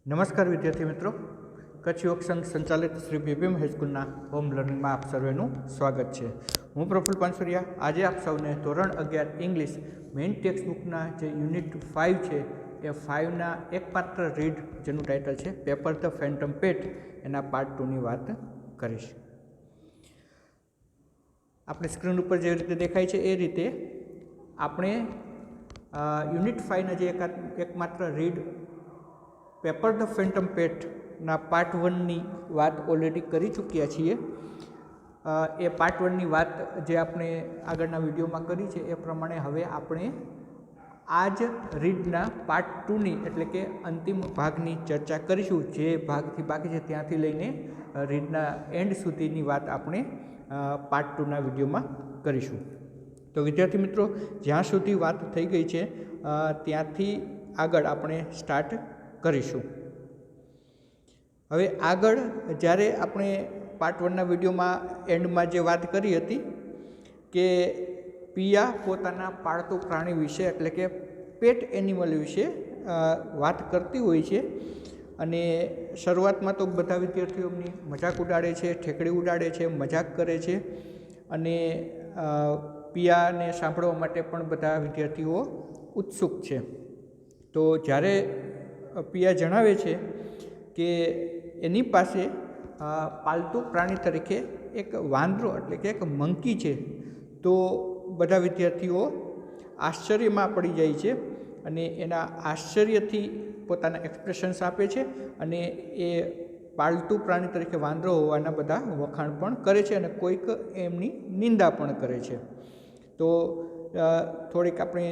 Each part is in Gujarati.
નમસ્કાર વિદ્યાર્થી મિત્રો, કચ્છ યોગ સંઘ સંચાલિત શ્રી બીપીએમ હાઈસ્કૂલના હોમ લર્નિંગમાં આપ સર્વેનું સ્વાગત છે. હું પ્રફુલ્લ પાનસુરિયા. આજે આપ સૌને ધોરણ 11 ઇંગ્લિશ મેઇન ટેક્સ્ટબુકના જે યુનિટ 5 છે એ 5ના એકમાત્ર રીડ, જેનું ટાઇટલ છે પેપર ધ ફેન્ટમ પેટ, એના પાર્ટ 2ની વાત કરીશ. આપણે સ્ક્રીન ઉપર જે રીતે દેખાય છે એ રીતે આપણે યુનિટ 5ના જે એકમાત્ર રીડ પેપર ધ ફેન્ટમ પેટના પાર્ટ 1ની વાત ઓલરેડી કરી ચૂક્યા છીએ. એ પાર્ટ 1ની વાત જે આપણે આગળના વિડીયોમાં કરી છે એ પ્રમાણે હવે આપણે આ જ રીડના પાર્ટ 2ની એટલે કે અંતિમ ભાગની ચર્ચા કરીશું. જે ભાગથી બાકી છે ત્યાંથી લઈને રીડના એન્ડ સુધીની વાત આપણે પાર્ટ 2ના વિડીયોમાં કરીશું. તો વિદ્યાર્થી મિત્રો, જ્યાં સુધી વાત થઈ ગઈ છે ત્યાંથી આગળ આપણે સ્ટાર્ટ કરીશું. હવે આગળ જ્યારે આપણે પાર્ટ 1ના વિડીયોમાં એન્ડમાં જે વાત કરી હતી કે પિયા પોતાના પાળતું પ્રાણી વિશે એટલે કે પેટ એનિમલ વિશે વાત કરતી હોય છે, અને શરૂઆતમાં તો બધા વિદ્યાર્થીઓની મજાક ઉડાડે છે, ઠેકડી ઉડાડે છે, મજાક કરે છે, અને પિયાને સાંભળવા માટે પણ બધા વિદ્યાર્થીઓ ઉત્સુક છે. તો જ્યારે પિયા જણાવે છે કે એની પાસે પાલતુ પ્રાણી તરીકે એક વાંદરો એટલે કે એક મંકી છે, તો બધા વિદ્યાર્થીઓ આશ્ચર્યમાં પડી જાય છે અને એના આશ્ચર્યથી પોતાના એક્સપ્રેશન્સ આપે છે, અને એ પાલતુ પ્રાણી તરીકે વાંદરો હોવાના બધા વખાણ પણ કરે છે અને કોઈક એમની નિંદા પણ કરે છે. તો થોડીક આપણે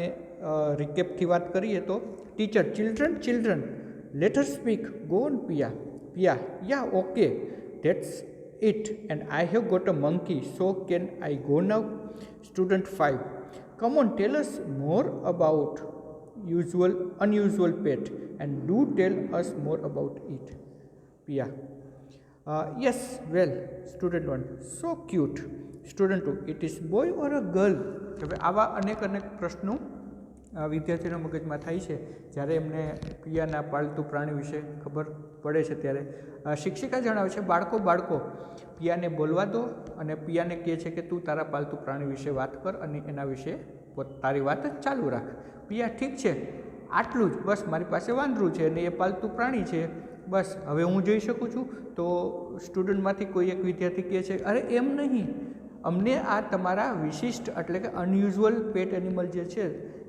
રિકેપથી વાત કરીએ તો teacher, children let her speak, go on Pia. Yeah, okay, that's it, and I have got a monkey, so can I go now? Student 5, come on, tell us more about unusual pet, and do tell us more about it. Pia, yes, well. Student 1, so cute. Student 2, it is boy or a girl? હવે આવા અનેક પ્રશ્નો વિદ્યાર્થીઓના મગજમાં થાય છે જ્યારે એમને પિયાના પાલતુ પ્રાણી વિશે ખબર પડે છે. ત્યારે શિક્ષિકા જણાવે છે, બાળકો પિયાને બોલવા દો, અને પિયાને કહે છે કે તું તારા પાલતુ પ્રાણી વિશે વાત કર અને એના વિશે તારી વાત ચાલુ રાખ. પિયા, ઠીક છે, આટલું જ, બસ મારી પાસે વાંદરું છે અને એ પાલતુ પ્રાણી છે, બસ હવે હું જઈ શકું છું. તો સ્ટુડન્ટમાંથી કોઈ એક વિદ્યાર્થી કહે છે, અરે એમ નહીં, અમને આ તમારા વિશિષ્ટ એટલે કે અનયુઝ્યુઅલ પેટ એનિમલ જે છે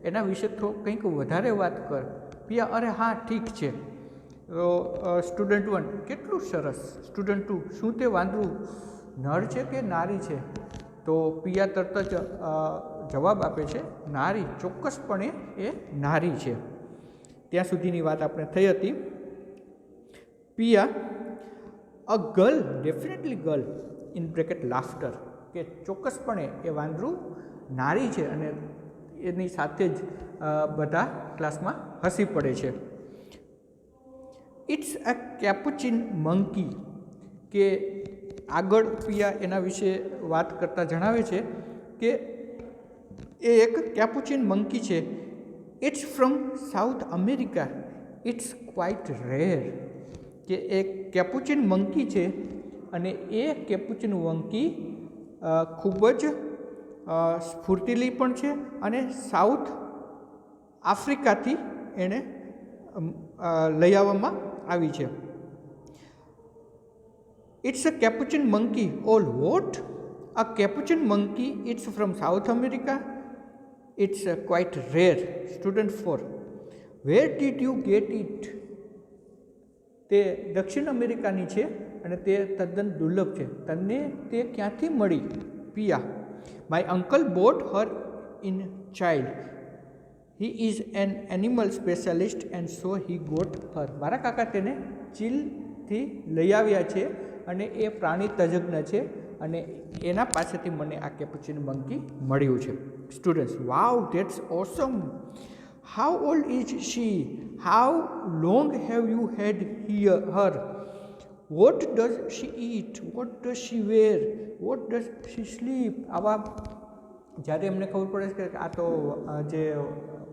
એના વિશે કંઈક વધારે વાત કર. પિયા, અરે હા, ઠીક છે. તો સ્ટુડન્ટ 1, કેટલું સરસ. સ્ટુડન્ટ 2, શું તે વાંદરું નર છે કે નારી છે? તો પિયા તરત જ જવાબ આપે છે, નારી, ચોક્કસપણે એ નારી છે. ત્યાં સુધીની વાત આપણે થઈ હતી. Piya, a girl, definitely girl, in bracket laughter, કે ચોક્કસપણે એ વાંદરું નારી છે, અને એની સાથે જ બધા ક્લાસમાં હસી પડે છે. ઇટ્સ અ કેપુચિન મંકી, કે આગળ પિયા એના વિશે વાત કરતાં જણાવે છે કે એ એક કેપુચિન મંકી છે. It's from South America, it's quite rare, કે એ કેપુચિન મંકી છે અને એ કેપુચિન મંકી ખૂબ જ સ્ફૂર્તિલી પણ છે, અને સાઉથ આફ્રિકાથી એને લઈ આવવામાં આવી છે. It's a capuchin monkey. All what? A capuchin monkey, it's from South America, it's quite rare. Student 4, where did you get it? તે દક્ષિણ અમેરિકાની છે અને તે તદ્દન દુર્લભ છે, તને તે ક્યાંથી મળી? Piya, my uncle bought her in child, he is an animal specialist and so he got her. મારા કાકા તેને ચીલથી લઈ આવ્યા છે અને એ પ્રાણી તજજ્ઞ છે, અને એના પાસેથી મને આ કેપુચિન મંકી મળ્યું છે. Students, wow, that's awesome. How old is she? How long have you had her? What does she eat? What does she wear? What does she sleep? આવા જ્યારે એમને ખબર પડે છે કે આ તો જે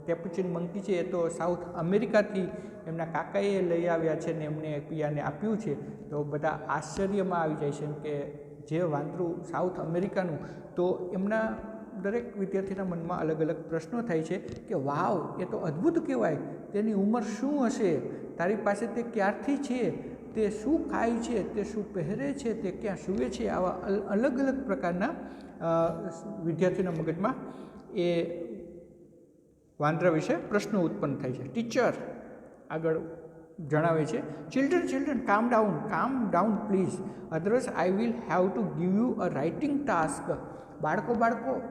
કેપ્યુચિન મંકી છે એ તો સાઉથ અમેરિકાથી એમના કાકાએ લઈ આવ્યા છે ને એમને પિયાને આપ્યું છે. તો બધા આશ્ચર્યમાં આવી જાય છે કે જે વાંદરું સાઉથ અમેરિકાનું, તો એમના દરેક વિદ્યાર્થીના મનમાં અલગ અલગ પ્રશ્નો થાય છે કે વાવ, એ તો અદ્ભુત કહેવાય, તેની ઉંમર શું હશે, તારી પાસે તે ક્યારથી છે, તે શું ખાય છે, તે શું પહેરે છે, તે ક્યાં સૂવે છે. આવા અલગ અલગ પ્રકારના વિદ્યાર્થીના મગજમાં એ વાંદરા વિશે પ્રશ્નો ઉત્પન્ન થાય છે. ટીચર આગળ જણાવે છે, ચિલ્ડ્રન કામ down please, otherwise I will have to give you a writing task. બાળકો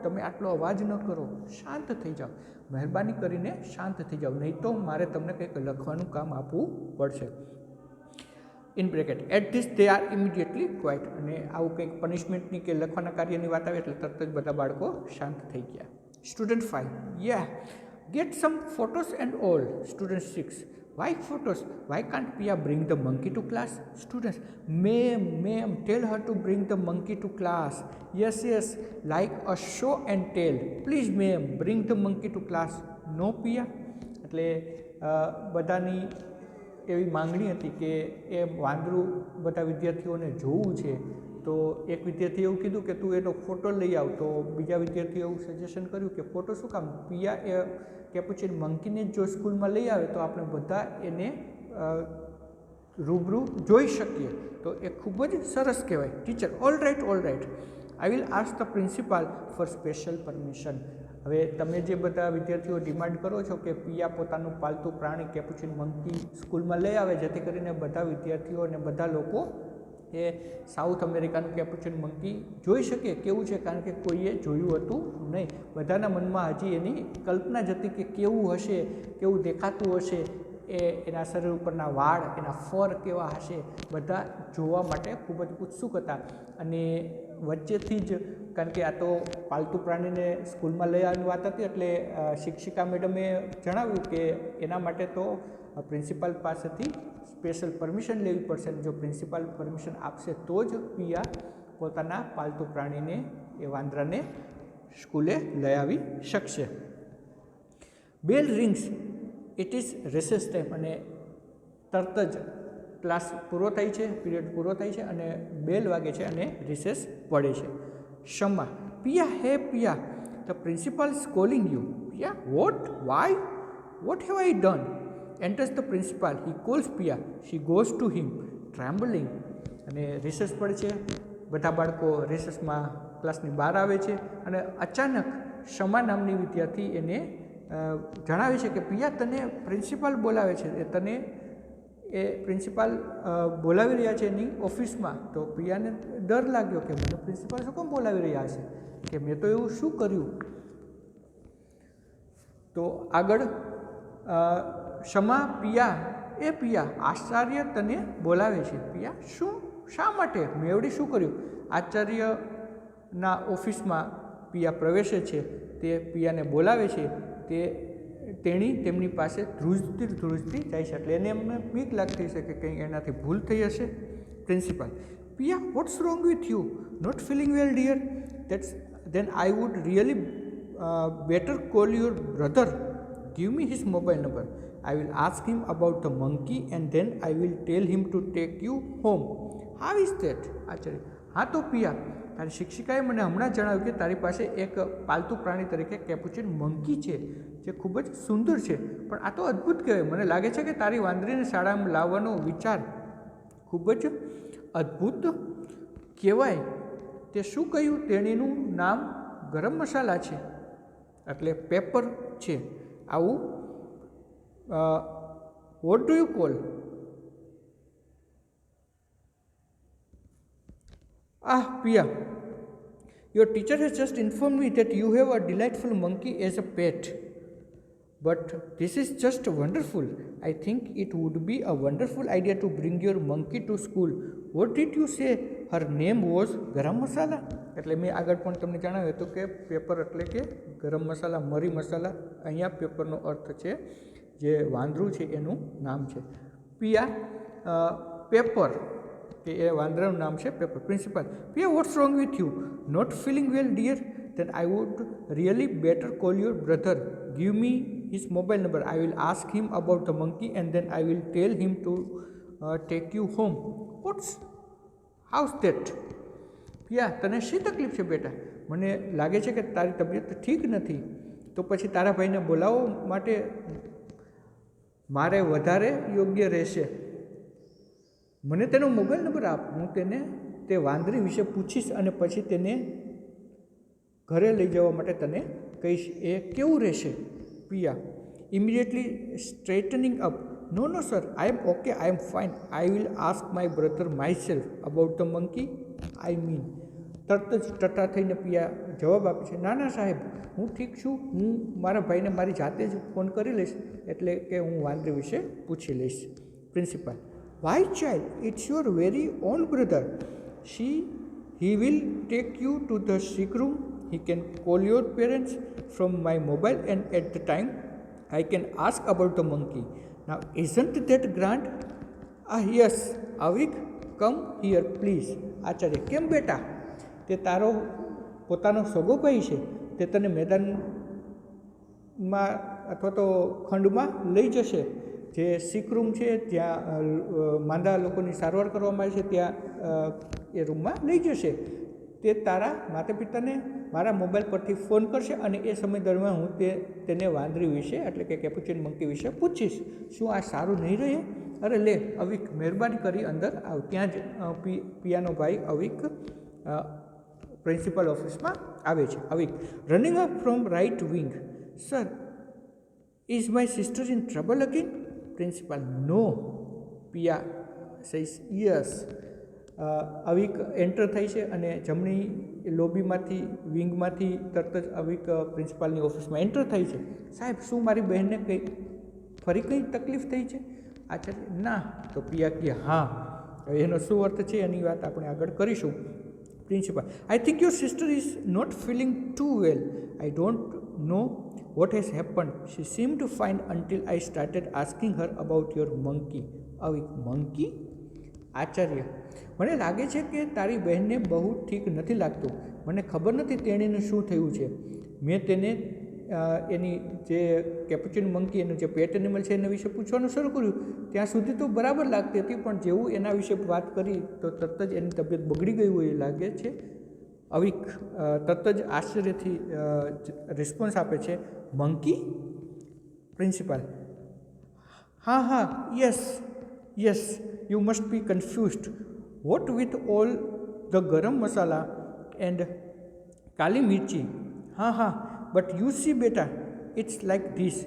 તમે આટલો અવાજ ન કરો, શાંત થઈ જાઓ, મહેરબાની કરીને શાંત થઈ જાઓ, નહીં તો મારે તમને કંઈક લખવાનું કામ આપવું પડશે. In bracket at this they are immediately quiet. અને આવું કંઈક પનિશમેન્ટની કે લખવાના કાર્યની વાત આવે એટલે તરત જ બધા બાળકો શાંત થઈ ગયા. Student 5, yeah gate sum photos and all. Student 6, why photos? Why can't Pia bring the monkey to class? Students, ma'am, tell her to bring the monkey to class. Yes, like a show and tell. Please ma'am, bring the monkey to class. No Pia? એટલે બધાની એવી માંગણી હતી કે એ વાંદરું બધા વિદ્યાર્થીઓને જોવું છે. તો એક વિદ્યાર્થીએ એવું કીધું કે તું એનો ફોટો લઈ આવ. તો બીજા વિદ્યાર્થીએ એવું સજેશન કર્યું કે ફોટો શું કામ, પિયા એ કેપ્યુચિન મંકીને જો સ્કૂલમાં લઈ આવે તો આપણે બધા એને રૂબરૂ જોઈ શકીએ. તો એ ખૂબ જ સરસ કહેવાય. Teacher, all right, I will ask the principal for special permission. હવે તમે જે બધા વિદ્યાર્થીઓ ડિમાન્ડ કરો છો કે પિયા પોતાનું પાલતું પ્રાણી કેપ્યુચિન મંકી સ્કૂલમાં લઈ આવે, જેથી કરીને બધા વિદ્યાર્થીઓ અને બધા લોકો એ સાઉથ અમેરિકાનું કેપ્યુચિન મંકી જોઈ શકે કેવું છે, કારણ કે કોઈએ જોયું હતું નહીં. બધાના મનમાં હજી એની કલ્પના જ હતી કે કેવું હશે, કેવું દેખાતું હશે, એના શરીર ઉપરના વાળ, એના ફર કેવા હશે, બધા જોવા માટે ખૂબ જ ઉત્સુક હતા. અને વચ્ચેથી જ, કારણ કે આ તો પાલતુ પ્રાણીને સ્કૂલમાં લઈ આવવાની વાત હતી, એટલે શિક્ષિકા મેડમે જણાવ્યું કે એના માટે તો પ્રિન્સિપાલ પાસેથી સ્પેશિયલ પરમિશન લેવી પડશે. જો પ્રિન્સિપાલ પરમિશન આપશે તો જ પિયા પોતાના પાલતુ પ્રાણીને, એ વાંદરાને સ્કૂલે લઈ આવી શકશે. Bell rings, it is recess time. અને તરત જ ક્લાસ પૂરો થાય છે, પીરિયડ પૂરો થાય છે અને બેલ વાગે છે અને રિસેસ પડે છે. Shama, Piya, hey Piya, the principal is calling you. Piya, what, why, what have I done? Enters the principal. He calls Pia. She goes to him, trembling. અને રિસેસ પડે છે, બધા બાળકો રિસેસમાં ક્લાસની બહાર આવે છે અને અચાનક શમા નામની વિદ્યાર્થી એને જણાવે છે કે પિયા, તને પ્રિન્સિપાલ બોલાવે છે, તને એ પ્રિન્સિપાલ બોલાવી રહ્યા છે એની ઓફિસમાં. તો પિયાને ડર લાગ્યો કે મને પ્રિન્સિપાલ શું કેમ બોલાવી રહ્યા છે, કે મેં તો એવું શું કર્યું. તો આગળ શમા, પિયા, એ પિયા, આચાર્ય તને બોલાવે છે. પિયા, શું, શા માટે, મેવડી શું કર્યું? આચાર્યના ઓફિસમાં પિયા પ્રવેશે છે, તે પિયાને બોલાવે છે. તેમની પાસે ધ્રુજતી જાય છે, એટલે એમને બીક લાગતી છે કે કંઈ એનાથી ભૂલ થઈ હશે. Principal, Pia, what's wrong with you? Not feeling well dear? then I would really better call your brother. Give me his mobile number. I will ask him about the monkey and then I will tell him to take you home. How is that? Acharya, હા તો પિયા, તારી શિક્ષિકાએ મને હમણાં જણાવ્યું કે તારી પાસે એક પાલતુ પ્રાણી તરીકે કેપ્યુચિન મંકી છે, જે ખૂબ જ સુંદર છે. પણ આ તો અદ્ભુત કહેવાય. મને લાગે છે કે તારી વાંદરીને શાળામાં લાવવાનો વિચાર ખૂબ જ અદ્ભુત કહેવાય. તે શું કહ્યું? તેણીનું નામ ગરમ મસાલા છે, એટલે પેપર છે. આવું what do you call? Pia, your teacher has just informed me that you have a delightful monkey as a pet. But this is just wonderful. I think it would be a wonderful idea to bring your monkey to school. What did you say? Her name was Garam Masala? એટલે મેં આગળ પણ તમને જણાવ્યું હતું કે પેપર એટલે કે ગરમ મસાલા, મરી મસાલા. અહીંયા પેપરનો અર્થ છે જે વાંદરું છે એનું નામ છે. પિયા, પેપર, કે એ વાંદરાનું નામ છે Pepper. Principal, Pia, what's wrong with you? Not feeling well dear? then I would really better call your brother. Give me his mobile number. I will ask him about the monkey and then I will tell him to take you home. How's that? પિયા, તને શી તકલીફ છે બેટા? મને લાગે છે કે તારી તબિયત ઠીક નથી, તો પછી તારા ભાઈને બોલાવવા માટે મારે વધારે યોગ્ય રહેશે. મને તેનો મોબાઈલ નંબર આપ, હું તેને તે વાંદરી વિશે પૂછીશ અને પછી તેને ઘરે લઈ જવા માટે તને કહીશ. એ કેવું રહેશે? Piya, immediately straightening up. No sir, I am okay, I am fine. I will ask my brother myself about the monkey. I mean. તરત જ ટટા થઈને પિયા જવાબ આપે છે, ના સાહેબ, હું ઠીક છું, હું મારા ભાઈને મારી જાતે જ ફોન કરી લઈશ, એટલે કે હું વાંદરી વિશે પૂછી લઈશ. Principal, why child, it's your very own brother. He will take you to the sick room. He can call your parents from my mobile and at the time I can ask about the monkey. Now isn't that grand? Yes, Avik, come here please. Acharya, કેમ બેટા? તે તારો પોતાનો સગો ભાઈ છે, તે તને મેદાનમાં અથવા તો ખંડમાં લઈ જશે, જે સિક રૂમ છે ત્યાં માંદા લોકોની સારવાર કરવામાં આવે છે, ત્યાં એ રૂમમાં લઈ જશે. તે તારા માતા પિતાને મારા મોબાઈલ પરથી ફોન કરશે અને એ સમય દરમિયાન હું તેને વાંદરી વિશે એટલે કે કેપ્યુચિન મંકી વિશે પૂછીશ. શું આ સારું નહીં રહે? અરે લે અવિક, મહેરબાની કરી અંદર આવ. ત્યાં જ પિયાનો ભાઈ અવિક પ્રિન્સિપલ ઓફિસમાં આવે છે. Avik, running up from right wing. Sir, is my sister in trouble again? Principal, no. Piya says yes. Avik enter થાય છે અને જમણી લોબીમાંથી વિંગમાંથી તરત જ અવિક પ્રિન્સિપાલની ઓફિસમાં એન્ટર થાય છે. સાહેબ, શું મારી બહેનને ફરી કંઈ તકલીફ થઈ છે? આચાર્ય, ના. તો પિયા કહે, હા. એનો શું અર્થ છે એની વાત આપણે આગળ કરીશું. Principal, I think your sister is not feeling too well. I don't know what has happened. She seem to fine until I started asking her about your monkey. Avik, monkey? આચાર્ય, મને લાગે છે કે તારી બહેનને બહુ ઠીક નથી લાગતું. મને ખબર નથી તેણીને શું થયું છે. મેં તેને એની જે કેપ્યુચિન મંકી એનું જે પેટ એનિમલ છે એના વિશે પૂછવાનું શરૂ કર્યું. ત્યાં સુધી તો બરાબર લાગતી હતી, પણ જેવું એના વિશે વાત કરી તો તરત જ એની તબિયત બગડી ગઈ હોય એ લાગે છે. અવિક તરત જ આશ્ચર્યથી રિસ્પોન્સ આપે છે, મંકી? પ્રિન્સિપાલ, હા, yes, you must be confused. What with all the garam masala and kali mirchi? Ha, but you see beta, it's like this.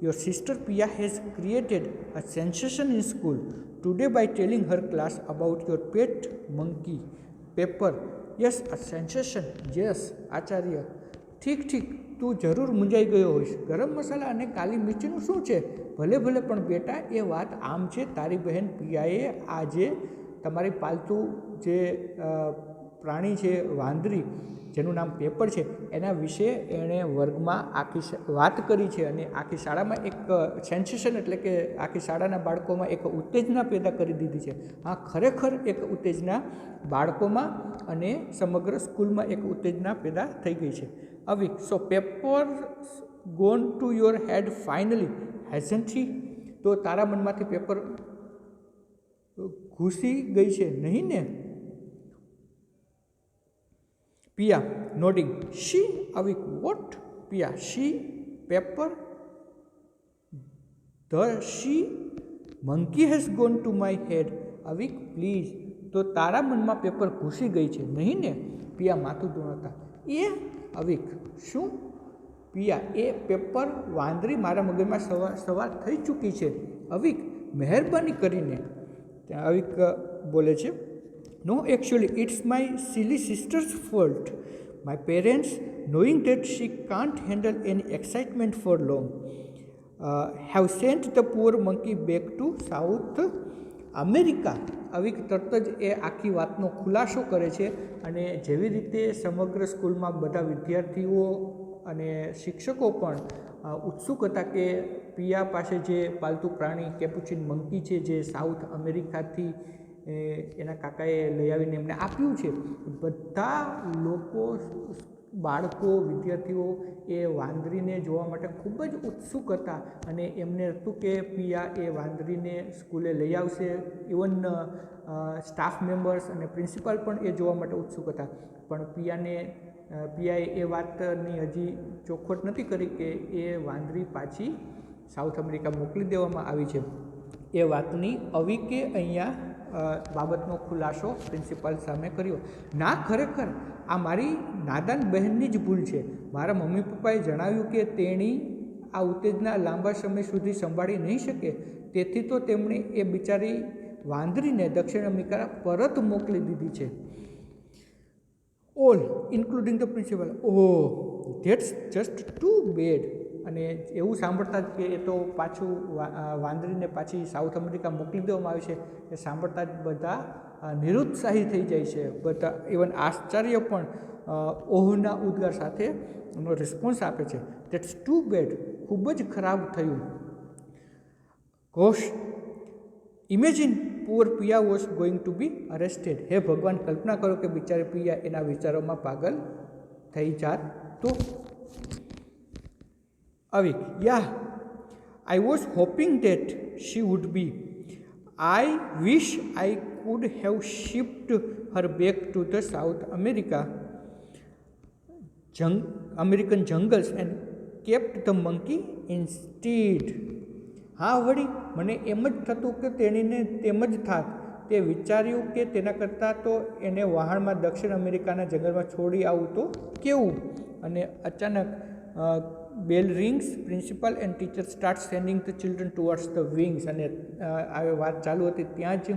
Your sister Pia has created a sensation in school today by telling her class about your pet monkey, Pepper. Yes, a sensation. Yes, Acharya. ઠીક, તું જરૂર મૂંઝાઈ ગયો હોઈશ. ગરમ મસાલા અને કાલી મિર્ચીનું શું છે? ભલે પણ બેટા, એ વાત આમ છે, તારી બહેન પિયાએ આજે તમારી પાલતુ જે પ્રાણી છે વાંદરી, જેનું નામ પેપર છે, એના વિશે એણે વર્ગમાં આખી વાત કરી છે અને આખી શાળામાં એક સેન્સેશન એટલે કે આખી શાળાના બાળકોમાં એક ઉત્તેજના પેદા કરી દીધી છે. હા, ખરેખર એક ઉત્તેજના બાળકોમાં અને સમગ્ર સ્કૂલમાં એક ઉત્તેજના પેદા થઈ ગઈ છે. Avik, so Pepper gone to your head finally, hasn't he? તો તારા મનમાંથી પેપર ઘૂસી ગઈ છે, નહીં ને? Piya nodding. She? Avik, what? Piya, she? Paper? She monkey has gone to my head. Avik, please. તો તારા મનમાં પેપર ઘૂસી ગઈ છે, નહીં ને? પિયા માથું ધોળાતા, એ? અવિક, શું? પિયા, એ પેપર વાંદરી મારા મગજમાં સવાર થઈ ચૂકી છે. અવિક, મહેરબાની કરીને. ત્યાં અવિક બોલે છે, no actually it's my silly sister's fault. My parents, knowing that she can't handle any excitement for long, have sent the poor monkey back to South America. અવિક તરત જ એ આખી વાતનો ખુલાસો કરે છે અને જેવી રીતે સમગ્ર સ્કૂલમાં બધા વિદ્યાર્થીઓ અને શિક્ષકો પણ ઉત્સુક હતા કે પિયા પાસે જે પાલતુ પ્રાણી કેપ્યુચિન મંકી છે, જે સાઉથ અમેરિકાથી એના કાકાએ લઈ આવીને એમને આપ્યું છે, બધા લોકો બાળકો વિદ્યાર્થીઓ એ વાંદરીને જોવા માટે ખૂબ જ ઉત્સુક હતા અને એમને હતું કે પિયા એ વાંદરીને સ્કૂલે લઈ આવશે. ઇવન સ્ટાફ મેમ્બર્સ અને પ્રિન્સિપાલ પણ એ જોવા માટે ઉત્સુક હતા. પણ પિયાએ એ વાતની હજી ચોખવટ નથી કરી કે એ વાંદરી પાછી સાઉથ અમેરિકા મોકલી દેવામાં આવી છે. એ વાતની અવિકે અહીંયા બાબતનો ખુલાસો પ્રિન્સિપાલ સામે કર્યો. ના, ખરેખર આ મારી નાદાન બહેનની જ ભૂલ છે. મારા મમ્મી પપ્પાએ જણાવ્યું કે તેણી આ ઉત્તેજના લાંબા સમય સુધી સંભાળી નહીં શકે, તેથી તો તેમણે એ બિચારી વાંદરીને દક્ષિણ અમેરિકા પરત મોકલી દીધી છે. All including the principal, oh that's just too bad. અને એવું સાંભળતા જ કે એ તો પાછું વાંદરીને પાછી સાઉથ અમેરિકા મોકલી દેવામાં આવી છે એ સાંભળતા જ બધા નિરુત્સાહી થઈ જાય છે. બધા ઇવન આશ્ચર્ય પણ ઓહના ઉદ્ગાર સાથે એનો રિસ્પોન્સ આપે છે. ધેટ્સ ટુ બેડ, ખૂબ જ ખરાબ થયું. Gosh, imagine poor Piya was going to be arrested. હે ભગવાન, કલ્પના કરો કે બિચારી પિયા એના વિચારોમાં પાગલ થઈ જાત તો. Avik, ya, I was hoping that she would be. I wish I could have shift her back to the South American jungles and kept the monkey instead. હા, વળી મને એમ જ થતું કે તેણીને તેમ જ થાત. તે વિચાર્યું કે તેના કરતાં તો એને વહાણમાં દક્ષિણ અમેરિકાના જંગલમાં છોડી આવું તો કેવું. અને અચાનક bell rings, principal and teacher start sending the children towards the wings. અને આ વાત ચાલુ હતી ત્યાં જ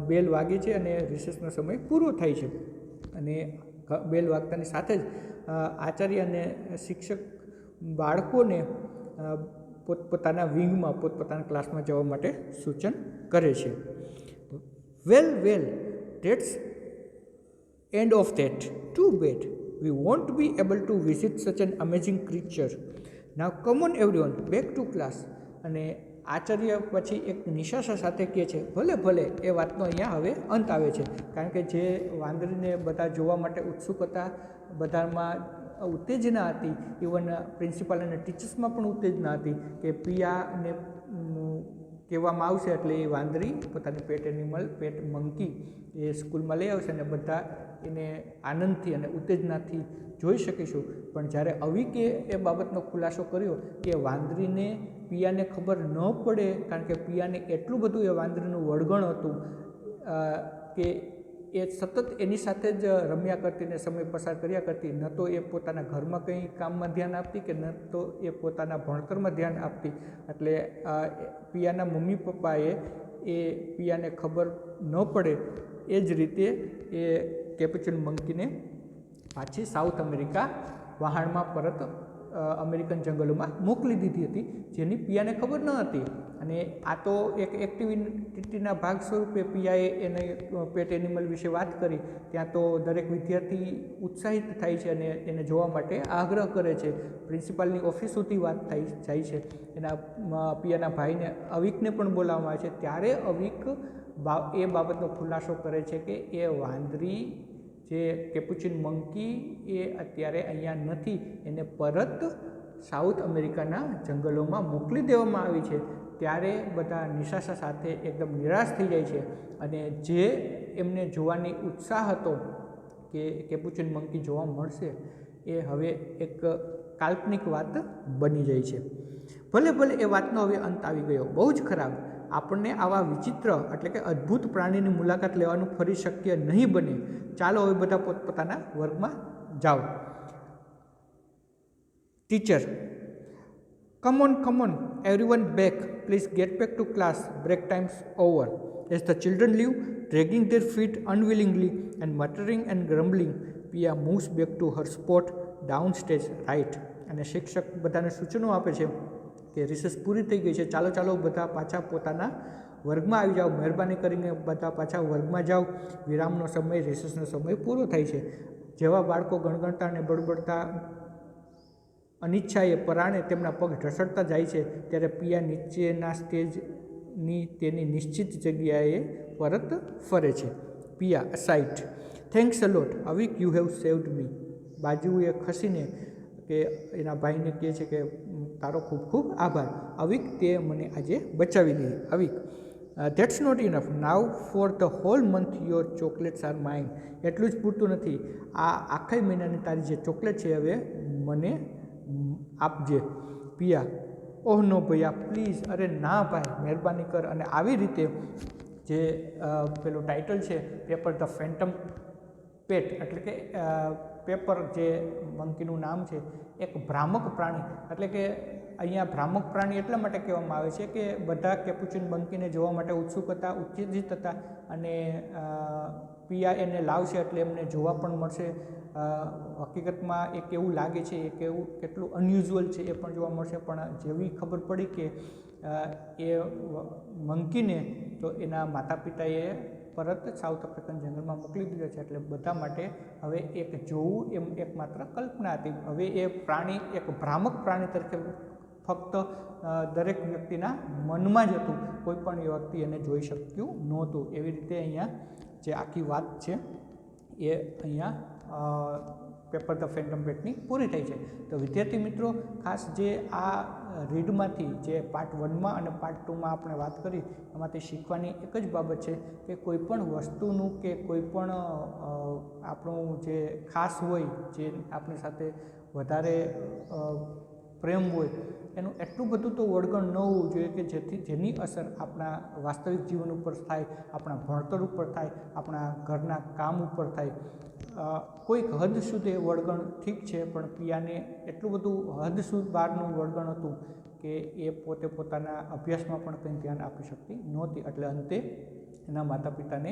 બેલ વાગે છે અને રિસેસનો સમય પૂરો થાય છે. અને બેલ વાગતાની સાથે જ આચાર્ય અને શિક્ષક બાળકોને પોતપોતાના વિંગમાં, પોતપોતાના ક્લાસમાં જવા માટે સૂચન કરે છે. Well, that's end of that. Too bad. We won't be able to visit such an amazing creature. Now come on everyone, back to class. અને આચાર્ય પછી એક નિશાસા સાથે કહે છે, ભલે એ વાતનો અહીંયા હવે અંત આવે છે. કારણ કે જે વાંદરીને બધા જોવા માટે ઉત્સુક હતા, બધામાં ઉત્તેજના હતી, ઇવન પ્રિન્સિપાલ અને ટીચર્સમાં પણ ઉત્તેજના હતી કે પિયાને કહેવામાં આવશે એટલે એ વાંદરી પોતાની પેટ મંકી એ સ્કૂલમાં લઈ આવશે અને બધા એને આનંદથી અને ઉત્તેજનાથી જોઈ શકીશું. પણ જ્યારે અવિકે એ બાબતનો ખુલાસો કર્યો કે વાંદરીને પિયાને ખબર ન પડે, કારણ કે પિયાને એટલું બધું એ વાંદરીનું વળગણ હતું કે એ સતત એની સાથે જ રમ્યા કરતી ને સમય પસાર કર્યા કરતી. ન તો એ પોતાના ઘરમાં કંઈ કામમાં ધ્યાન આપતી કે ન તો એ પોતાના ભણતરમાં ધ્યાન આપતી. એટલે પિયાના મમ્મી પપ્પાએ એ પિયાને ખબર ન પડે એ જ રીતે એ કેપ્યુચિન મંકીને પાછી સાઉથ અમેરિકા વહાણમાં પરત અમેરિકન જંગલોમાં મોકલી દીધી હતી, જેની પિયાને ખબર ન હતી. અને આ તો એક એક્ટિવિટીના ભાગ સ્વરૂપે પિયાએ એને પેટ એનિમલ વિશે વાત કરી. ત્યાં તો દરેક વિદ્યાર્થી ઉત્સાહિત થાય છે અને એને જોવા માટે આગ્રહ કરે છે. પ્રિન્સિપાલની ઓફિસ સુધી વાત જાય છે. એના પિયાના ભાઈને અવિકને પણ બોલાવવામાં આવે છે. ત્યારે અવિક એ બાબતનો ખુલાસો કરે છે કે એ વાંદરી જે કેપ્યુચિન મંકી એ અત્યારે અહીંયા નથી, એને પરત સાઉથ અમેરિકાના જંગલોમાં મોકલી દેવામાં આવી છે. ત્યારે બધા નિશાસા સાથે એકદમ નિરાશ થઈ જાય છે અને જે એમને જોવાની ઉત્સાહ હતો કે કેપ્યુચિન મંકી જોવા મળશે એ હવે એક કાલ્પનિક વાત બની જાય છે. ભલે એ વાતનો હવે અંત આવી ગયો. બહુ જ ખરાબ. આપણને આવા વિચિત્ર એટલે કે અદ્ભુત પ્રાણીની મુલાકાત લેવાનું ફરી શક્ય નહીં બને. ચાલો હવે બધા પોતપોતાના વર્ગમાં જાઓ. Teacher, come on everyone back, please get back to class, break time's over. As the children leave, dragging their feet unwillingly and muttering and grumbling, Pia moves back to her spot downstairs right. અને શિક્ષક બધાને સૂચનો આપે છે કે રિસેસ પૂરી થઈ ગઈ છે, ચાલો બધા પાછા પોતાના વર્ગમાં આવી જાઓ, મહેરબાની કરીને બધા પાછા વર્ગમાં જાઓ, વિરામનો સમય, રિસેસનો સમય પૂરો થાય છે. જેવા બાળકો ગણગણતા અને બડબડતા અનિચ્છાએ પરાણે તેમના પગ ઢસડતા જાય છે ત્યારે પિયા નીચેના સ્ટેજની તેની નિશ્ચિત જગ્યાએ પરત ફરે છે. Piya aside, thanks a lot, Avik, you have saved me. બાજુએ ખસીને કે એના ભાઈને કહે છે કે તારો ખૂબ ખૂબ આભાર અવિક, તે મને આજે બચાવી લીધી. Avik, that's not enough, now for the whole month your chocolates are mine. એટલું જ પૂરતું નથી, આ આખા મહિનાની તારી જે ચોકલેટ છે હવે મને આપજે. પિયા, ઓહ નો ભૈયા પ્લીઝ, અરે ના ભાઈ મહેરબાની કર. અને આવી રીતે જે પેલું ટાઇટલ છે પેપર ધ ફેન્ટમ પેટ, એટલે કે પેપર જે મંકીનું નામ છે, એક ભ્રામક પ્રાણી, એટલે કે અહીંયા ભ્રામક પ્રાણી એટલા માટે કહેવામાં આવે છે કે બધા કેપ્યુચિન મંકીને જોવા માટે ઉત્સુક હતા, ઉત્તેજિત હતા, અને પિયા એને લાવશે એટલે એમને જોવા પણ મળશે. હકીકતમાં એક એવું લાગે છે એક એવું કેટલું અનયુઝ્યુઅલ છે એ પણ જોવા મળશે. પણ જેવી ખબર પડી કે એ મંકીને તો એના માતા પિતાએ પરત સાઉથ આફ્રિકન જંગલમાં મોકલી દીધો છે, એટલે બધા માટે હવે એક જોવું એમ એકમાત્ર કલ્પના હતી. હવે એ પ્રાણી એક ભ્રામક પ્રાણી તરીકે ફક્ત દરેક વ્યક્તિના મનમાં જ હતું, કોઈ પણ વ્યક્તિ એને જોઈ શક્યું નહોતું. એવી રીતે અહીંયા જે આખી વાત છે એ અહીંયા પેપર ધ ફેન્ટમ પેટની પૂરી થઈ છે. તો વિદ્યાર્થી મિત્રો, ખાસ જે આ રીડમાંથી જે પાર્ટ 1માં અને પાર્ટ 2માં આપણે વાત કરી, એમાંથી શીખવાની એક જ બાબત છે કે કોઈ પણ વસ્તુનું કે કોઈ પણ આપણું જે ખાસ હોય, જે આપણી સાથે વધારે પ્રેમ હોય, એનું એટલું બધું તો વળગણ ન હોવું જોઈએ કે જેની અસર આપણા વાસ્તવિક જીવન ઉપર થાય, આપણા ભણતર ઉપર થાય, આપણા ઘરના કામ ઉપર થાય. કોઈક હદ સુધી વળગણ ઠીક છે, પણ પિયાને એટલું બધું હદ સુધી બહારનું વળગણ હતું કે એ પોતે પોતાના અભ્યાસમાં પણ કંઈ ધ્યાન આપી શકતી નહોતી. એટલે અંતે એના માતા પિતાને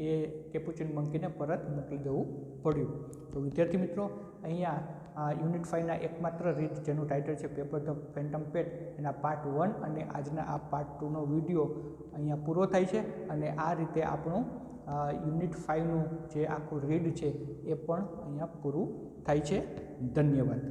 એ કેપ્યુચિન મંકીને પરત મોકલી દેવું પડ્યું. તો વિદ્યાર્થી મિત્રો, અહીંયા યુનિટ 5ના એકમાત્ર રીત જેનું ટાઇટલ છે પેપર ધ ફેન્ટમ પેટ, એના પાર્ટ 1 અને આજના આ પાર્ટ 2નો વિડીયો અહીંયા પૂરો થાય છે. અને આ રીતે આપણું યુનિટ 5નું જે આખું રીડ છે એ પણ અહીંયા પૂરું થાય છે. ધન્યવાદ.